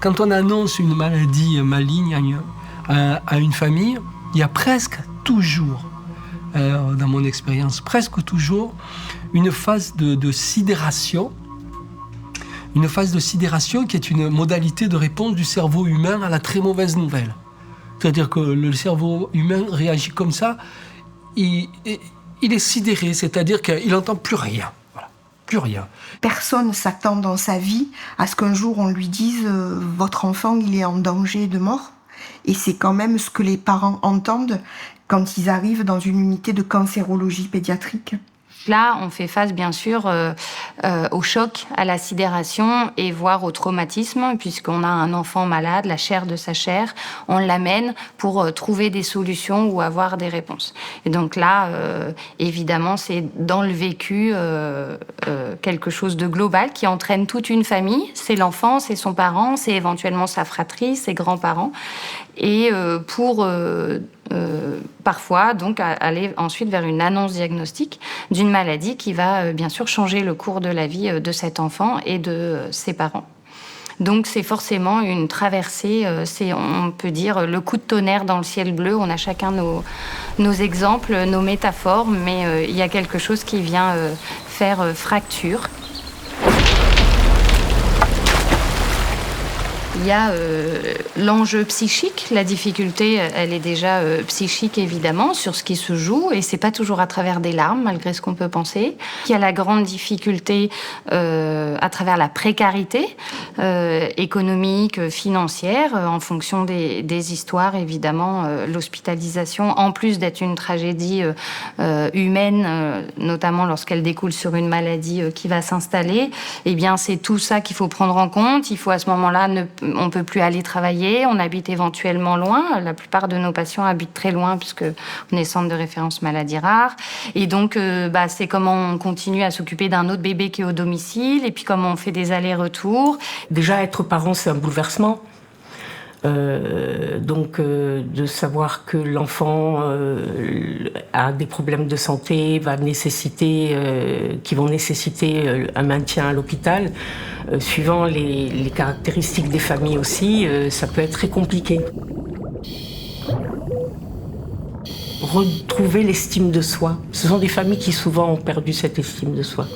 Quand on annonce une maladie maligne à une famille, il y a presque toujours, dans mon expérience, presque toujours, une phase de sidération. Une phase de sidération qui est une modalité de réponse du cerveau humain à la très mauvaise nouvelle. C'est-à-dire que le cerveau humain réagit comme ça, il est sidéré, c'est-à-dire qu'il n'entend plus rien. Voilà, plus rien. Personne s'attend dans sa vie à ce qu'un jour on lui dise « votre enfant il est en danger de mort ». Et c'est quand même ce que les parents entendent quand ils arrivent dans une unité de cancérologie pédiatrique. Là, on fait face, bien sûr, au choc, à la sidération et voire au traumatisme, puisqu'on a un enfant malade, la chair de sa chair, on l'amène pour trouver des solutions ou avoir des réponses. Et donc là, évidemment, c'est dans le vécu quelque chose de global qui entraîne toute une famille. C'est l'enfant, c'est son parent, c'est éventuellement sa fratrie, ses grands-parents. Et pour parfois donc aller ensuite vers une annonce diagnostique d'une maladie qui va bien sûr changer le cours de la vie de cet enfant et de ses parents. Donc c'est forcément une traversée, c'est, on peut dire, le coup de tonnerre dans le ciel bleu. On a chacun nos exemples, nos métaphores, mais il y a quelque chose qui vient faire fracture. Il y a l'enjeu psychique, la difficulté, elle est déjà psychique évidemment sur ce qui se joue et c'est pas toujours à travers des larmes malgré ce qu'on peut penser. Il y a la grande difficulté à travers la précarité économique, financière, en fonction des histoires évidemment. L'hospitalisation, en plus d'être une tragédie humaine, notamment lorsqu'elle découle sur une maladie qui va s'installer, eh bien c'est tout ça qu'il faut prendre en compte. Il faut à ce moment-là on ne peut plus aller travailler, on habite éventuellement loin. La plupart de nos patients habitent très loin puisqu'on est centre de référence maladies rares. Et donc, c'est comment on continue à s'occuper d'un autre bébé qui est au domicile et puis comment on fait des allers-retours. Déjà, être parent, c'est un bouleversement. De savoir que l'enfant a des problèmes de santé, qui vont nécessiter un maintien à l'hôpital, suivant les caractéristiques des familles aussi, ça peut être très compliqué. Retrouver l'estime de soi. Ce sont des familles qui souvent ont perdu cette estime de soi.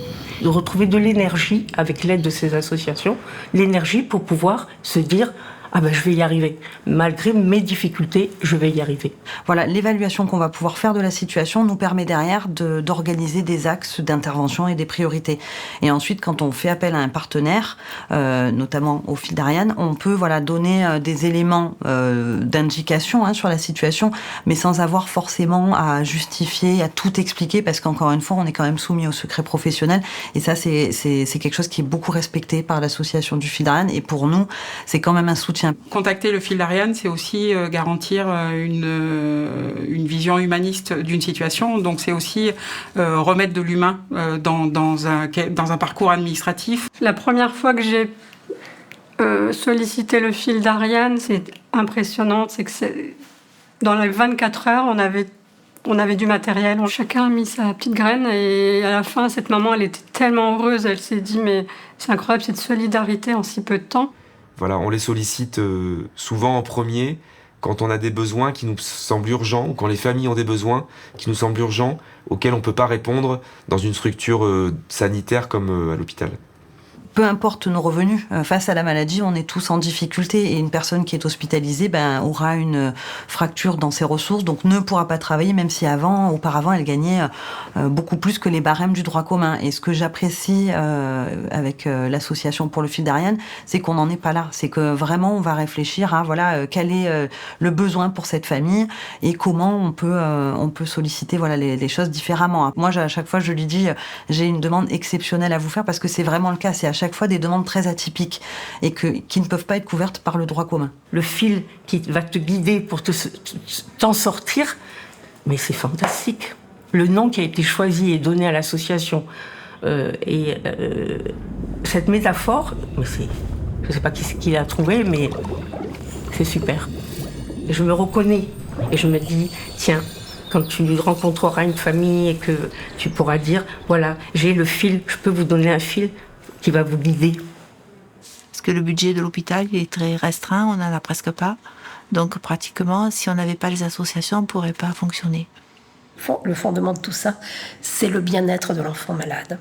De retrouver de l'énergie avec l'aide de ces associations, l'énergie pour pouvoir se dire « Ah ben, je vais y arriver. Malgré mes difficultés, je vais y arriver. » Voilà, l'évaluation qu'on va pouvoir faire de la situation nous permet derrière d'organiser des axes d'intervention et des priorités. Et ensuite, quand on fait appel à un partenaire, notamment au fil d'Ariane, on peut donner des éléments d'indication sur la situation, mais sans avoir forcément à justifier, à tout expliquer, parce qu'encore une fois, on est quand même soumis au secret professionnel. Et ça, c'est quelque chose qui est beaucoup respecté par l'association du fil d'Ariane. Et pour nous, c'est quand même un soutien. Contacter le fil d'Ariane, c'est aussi garantir une vision humaniste d'une situation. Donc c'est aussi remettre de l'humain dans un parcours administratif. La première fois que j'ai sollicité le fil d'Ariane, c'est impressionnant. C'est que dans les 24 heures, on avait du matériel. Chacun a mis sa petite graine et à la fin, cette maman, elle était tellement heureuse. Elle s'est dit, mais c'est incroyable cette solidarité en si peu de temps. Voilà, on les sollicite souvent en premier quand on a des besoins qui nous semblent urgents ou quand les familles ont des besoins qui nous semblent urgents auxquels on ne peut pas répondre dans une structure sanitaire comme à l'hôpital. Peu importe nos revenus, face à la maladie, on est tous en difficulté et une personne qui est hospitalisée aura une fracture dans ses ressources, donc ne pourra pas travailler, même si auparavant, elle gagnait beaucoup plus que les barèmes du droit commun. Et ce que j'apprécie avec l'association pour le fil d'Ariane, c'est qu'on n'en est pas là. C'est que vraiment, on va réfléchir à quel est le besoin pour cette famille et comment on peut solliciter les choses différemment. Moi, à chaque fois, je lui dis, j'ai une demande exceptionnelle à vous faire parce que c'est vraiment le cas. C'est à chaque fois des demandes très atypiques et qui ne peuvent pas être couvertes par le droit commun. Le fil qui va te guider pour t'en sortir, mais c'est fantastique. Le nom qui a été choisi et donné à l'association cette métaphore, mais je ne sais pas qui l'a trouvé, mais c'est super. Et je me reconnais et je me dis, tiens, quand tu rencontreras une famille et que tu pourras dire, voilà, j'ai le fil, je peux vous donner un fil qui va vous guider. Ce que le budget de l'hôpital il est très restreint, on n'en a presque pas. Donc pratiquement, si on n'avait pas les associations, on ne pourrait pas fonctionner. Le fondement de tout ça, c'est le bien-être de l'enfant malade.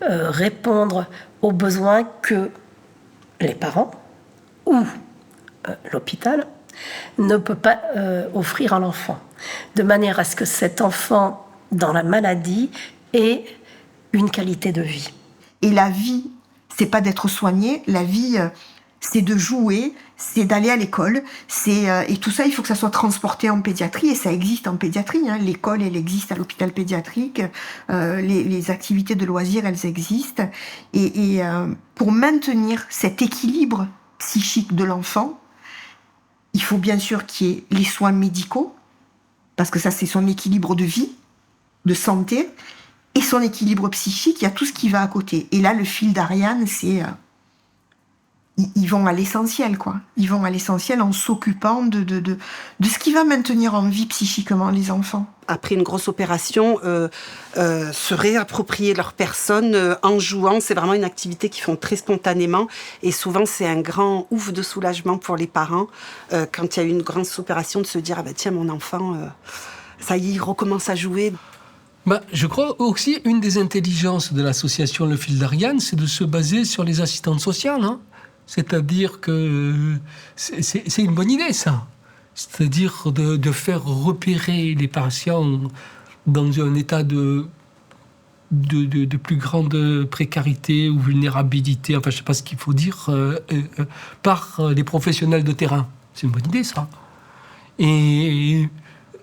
Répondre aux besoins que les parents ou l'hôpital ne peut pas offrir à l'enfant. De manière à ce que cet enfant, dans la maladie, ait une qualité de vie. Et la vie, c'est pas d'être soigné, la vie, c'est de jouer, c'est d'aller à l'école, et tout ça, il faut que ça soit transporté en pédiatrie, et ça existe en pédiatrie. Hein. L'école, elle existe à l'hôpital pédiatrique, les activités de loisirs, elles existent. Et pour maintenir cet équilibre psychique de l'enfant, il faut bien sûr qu'il y ait les soins médicaux, parce que ça, c'est son équilibre de vie, de santé, et son équilibre psychique, il y a tout ce qui va à côté. Et là, le fil d'Ariane, c'est... ils vont à l'essentiel, quoi. Ils vont à l'essentiel en s'occupant de ce qui va maintenir en vie psychiquement les enfants. Après une grosse opération, se réapproprier leur personne en jouant, c'est vraiment une activité qu'ils font très spontanément. Et souvent, c'est un grand ouf de soulagement pour les parents quand il y a eu une grosse opération de se dire « Ah ben tiens, mon enfant, ça y est, il recommence à jouer ». Je crois aussi une des intelligences de l'association Le Fil d'Ariane, c'est de se baser sur les assistantes sociales. Hein. C'est-à-dire que c'est une bonne idée, ça. C'est-à-dire de faire repérer les patients dans un état de plus grande précarité ou vulnérabilité, enfin je ne sais pas ce qu'il faut dire, par les professionnels de terrain. C'est une bonne idée, ça. Et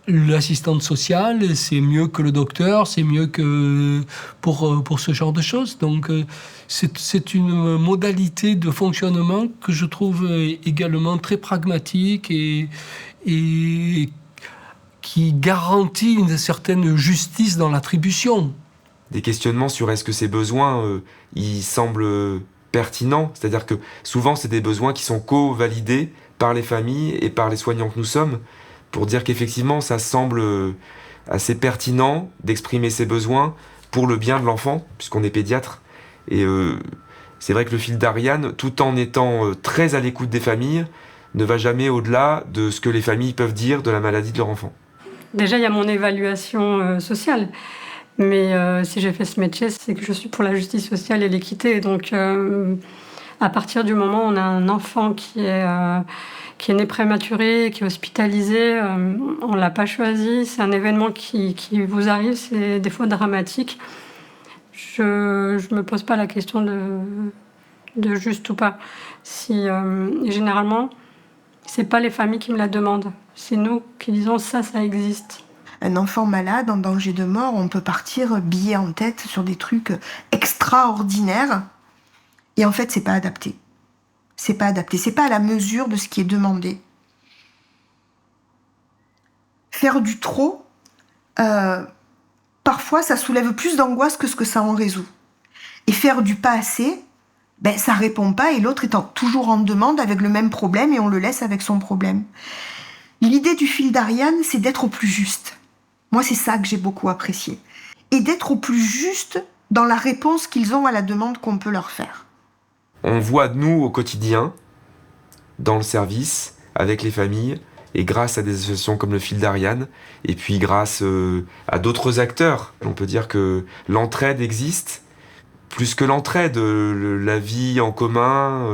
l'assistante sociale, c'est mieux que le docteur, c'est mieux que pour ce genre de choses. Donc, c'est une modalité de fonctionnement que je trouve également très pragmatique et qui garantit une certaine justice dans l'attribution. Des questionnements sur est-ce que ces besoins, ils semblent pertinents. C'est-à-dire que souvent, c'est des besoins qui sont co-validés par les familles et par les soignants que nous sommes, pour dire qu'effectivement, ça semble assez pertinent d'exprimer ses besoins pour le bien de l'enfant, puisqu'on est pédiatre. Et c'est vrai que le fil d'Ariane, tout en étant très à l'écoute des familles, ne va jamais au-delà de ce que les familles peuvent dire de la maladie de leur enfant. Déjà, il y a mon évaluation sociale. Mais si j'ai fait ce métier, c'est que je suis pour la justice sociale et l'équité. Donc, à partir du moment où on a un enfant qui est né prématuré, qui est hospitalisé, on ne l'a pas choisi, c'est un événement qui vous arrive, c'est des fois dramatique. Je ne me pose pas la question de juste ou pas. Généralement, ce n'est pas les familles qui me la demandent, c'est nous qui disons ça existe. Un enfant malade, en danger de mort, on peut partir billet en tête sur des trucs extraordinaires, et en fait, c'est pas adapté. C'est pas adapté, c'est pas à la mesure de ce qui est demandé. Faire du trop, parfois ça soulève plus d'angoisse que ce que ça en résout. Et faire du pas assez, ça répond pas et l'autre est toujours en demande avec le même problème et on le laisse avec son problème. L'idée du fil d'Ariane, c'est d'être au plus juste. Moi, c'est ça que j'ai beaucoup apprécié. Et d'être au plus juste dans la réponse qu'ils ont à la demande qu'on peut leur faire. On voit nous au quotidien, dans le service, avec les familles, et grâce à des associations comme le Fil d'Ariane, et puis grâce à d'autres acteurs, on peut dire que l'entraide existe. Plus que l'entraide, la vie en commun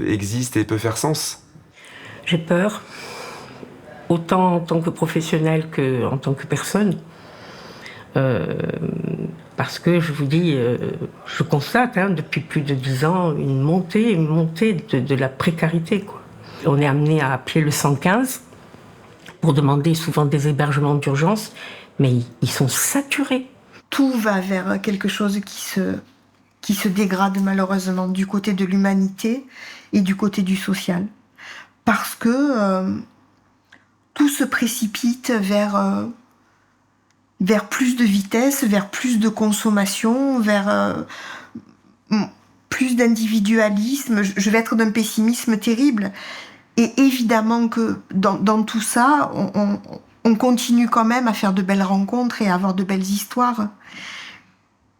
existe et peut faire sens. J'ai peur, autant en tant que professionnel qu'en tant que personne. Parce que je vous dis, je constate depuis plus de 10 ans une montée de la précarité, quoi. On est amené à appeler le 115 pour demander souvent des hébergements d'urgence, mais ils sont saturés. Tout va vers quelque chose qui se dégrade malheureusement du côté de l'humanité et du côté du social. Parce que tout se précipite vers plus de vitesse, vers plus de consommation, vers plus d'individualisme. Je vais être d'un pessimisme terrible. Et évidemment que dans tout ça, on continue quand même à faire de belles rencontres et à avoir de belles histoires.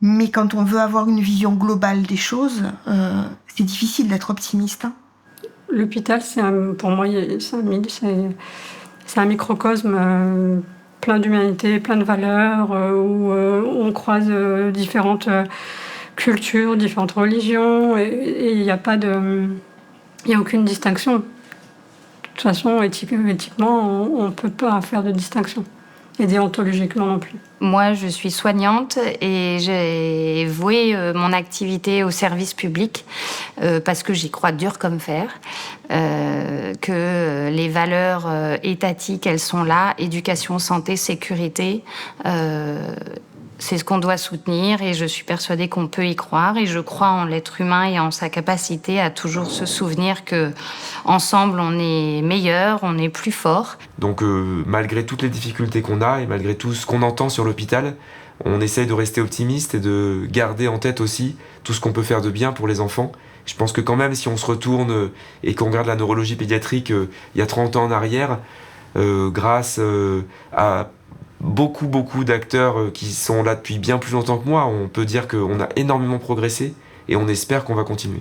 Mais quand on veut avoir une vision globale des choses, c'est difficile d'être optimiste. L'hôpital, pour moi, c'est un microcosme plein d'humanité, plein de valeurs, où on croise différentes cultures, différentes religions, et il n'y a aucune distinction. De toute façon, éthiquement, on ne peut pas faire de distinction. Et déontologiquement non plus. Moi, je suis soignante et j'ai voué mon activité au service public parce que j'y crois dur comme fer, que les valeurs étatiques, elles sont là, éducation, santé, sécurité, c'est ce qu'on doit soutenir et je suis persuadée qu'on peut y croire et je crois en l'être humain et en sa capacité à toujours se souvenir que ensemble on est meilleur, on est plus fort. Donc malgré toutes les difficultés qu'on a et malgré tout ce qu'on entend sur l'hôpital, on essaye de rester optimiste et de garder en tête aussi tout ce qu'on peut faire de bien pour les enfants. Je pense que quand même si on se retourne et qu'on regarde la neurologie pédiatrique il y a 30 ans en arrière, grâce à beaucoup d'acteurs qui sont là depuis bien plus longtemps que moi, on peut dire qu'on a énormément progressé et on espère qu'on va continuer.